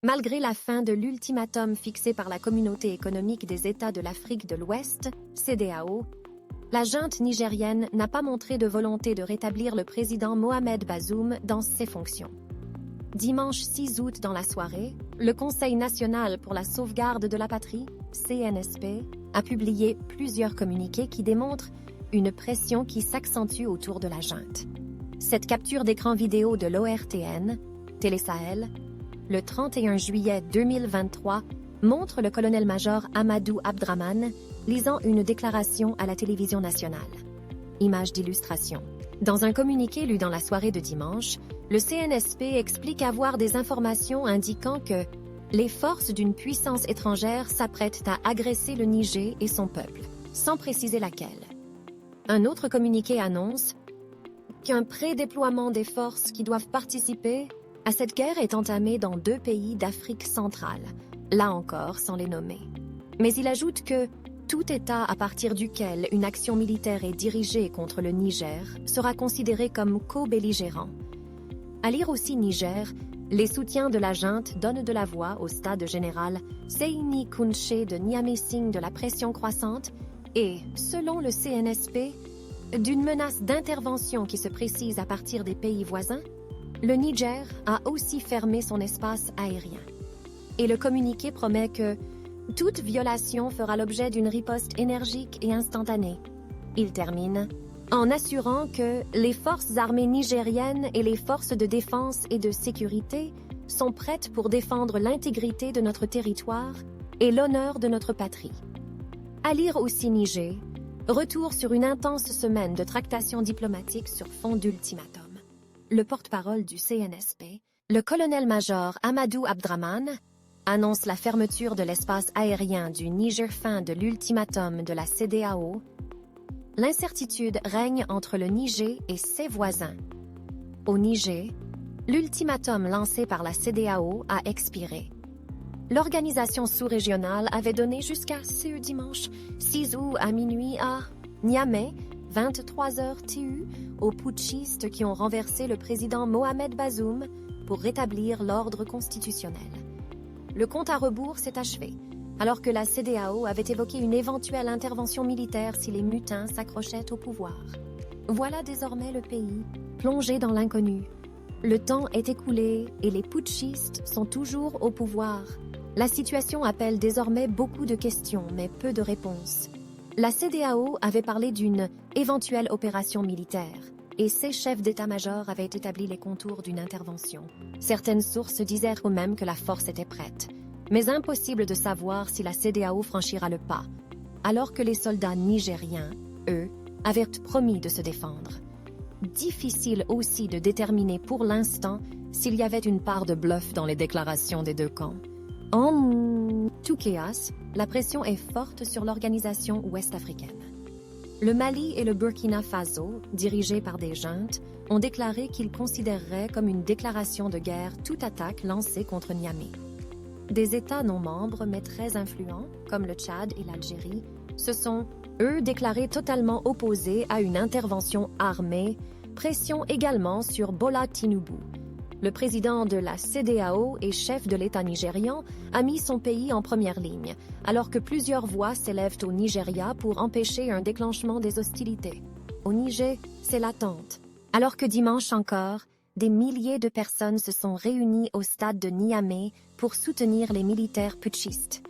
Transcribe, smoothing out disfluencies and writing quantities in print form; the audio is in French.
Malgré la fin de l'ultimatum fixé par la Communauté économique des États de l'Afrique de l'Ouest, CEDEAO, la junte nigérienne n'a pas montré de volonté de rétablir le président Mohamed Bazoum dans ses fonctions. Dimanche 6 août dans la soirée, le Conseil national pour la sauvegarde de la patrie, CNSP, a publié plusieurs communiqués qui démontrent une pression qui s'accentue autour de la junte. Cette capture d'écran vidéo de l'ORTN, Télé Sahel, le 31 juillet 2023, montre le colonel-major Amadou Abdraman lisant une déclaration à la télévision nationale. Image d'illustration. Dans un communiqué lu dans la soirée de dimanche, le CNSP explique avoir des informations indiquant que les forces d'une puissance étrangère s'apprêtent à agresser le Niger et son peuple, sans préciser laquelle. Un autre communiqué annonce qu'un prédéploiement des forces qui doivent participer à cette guerre est entamé dans 2 pays d'Afrique centrale, là encore sans les nommer. Mais il ajoute que tout État à partir duquel une action militaire est dirigée contre le Niger sera considéré comme co-belligérant. À lire aussi Niger, les soutiens de la junte donnent de la voix au stade général Seyni Kounché de Niamey signe de la pression croissante et, selon le CNSP, d'une menace d'intervention qui se précise à partir des pays voisins, le Niger a aussi fermé son espace aérien. Et le communiqué promet que toute violation fera l'objet d'une riposte énergique et instantanée. Il termine en assurant que les forces armées nigériennes et les forces de défense et de sécurité sont prêtes pour défendre l'intégrité de notre territoire et l'honneur de notre patrie. À lire aussi Niger, retour sur une intense semaine de tractations diplomatiques sur fond d'ultimatum. Le porte-parole du CNSP, le colonel-major Amadou Abdraman, annonce la fermeture de l'espace aérien du Niger fin de l'ultimatum de la CEDEAO. L'incertitude règne entre le Niger et ses voisins. Au Niger, l'ultimatum lancé par la CEDEAO a expiré. L'organisation sous-régionale avait donné jusqu'à ce dimanche 6 août à minuit à Niamey, 23h TU, aux putschistes qui ont renversé le président Mohamed Bazoum pour rétablir l'ordre constitutionnel. Le compte à rebours s'est achevé, alors que la CEDEAO avait évoqué une éventuelle intervention militaire si les mutins s'accrochaient au pouvoir. Voilà désormais le pays, plongé dans l'inconnu. Le temps est écoulé et les putschistes sont toujours au pouvoir. La situation appelle désormais beaucoup de questions, mais peu de réponses. La CEDEAO avait parlé d'une éventuelle opération militaire, et ses chefs d'état-major avaient établi les contours d'une intervention. Certaines sources disaient même que la force était prête, mais impossible de savoir si la CEDEAO franchira le pas, alors que les soldats nigériens, eux, avaient promis de se défendre. Difficile aussi de déterminer pour l'instant s'il y avait une part de bluff dans les déclarations des 2 camps. En tout cas, la pression est forte sur l'organisation ouest-africaine. Le Mali et le Burkina Faso, dirigés par des juntes, ont déclaré qu'ils considéreraient comme une déclaration de guerre toute attaque lancée contre Niamey. Des États non membres mais très influents, comme le Tchad et l'Algérie, se sont, eux, déclarés totalement opposés à une intervention armée, pression également sur Bola Tinubu. Le président de la CEDEAO et chef de l'État nigérian a mis son pays en première ligne, alors que plusieurs voix s'élèvent au Nigeria pour empêcher un déclenchement des hostilités. Au Niger, c'est l'attente. Alors que dimanche encore, des milliers de personnes se sont réunies au stade de Niamey pour soutenir les militaires putschistes.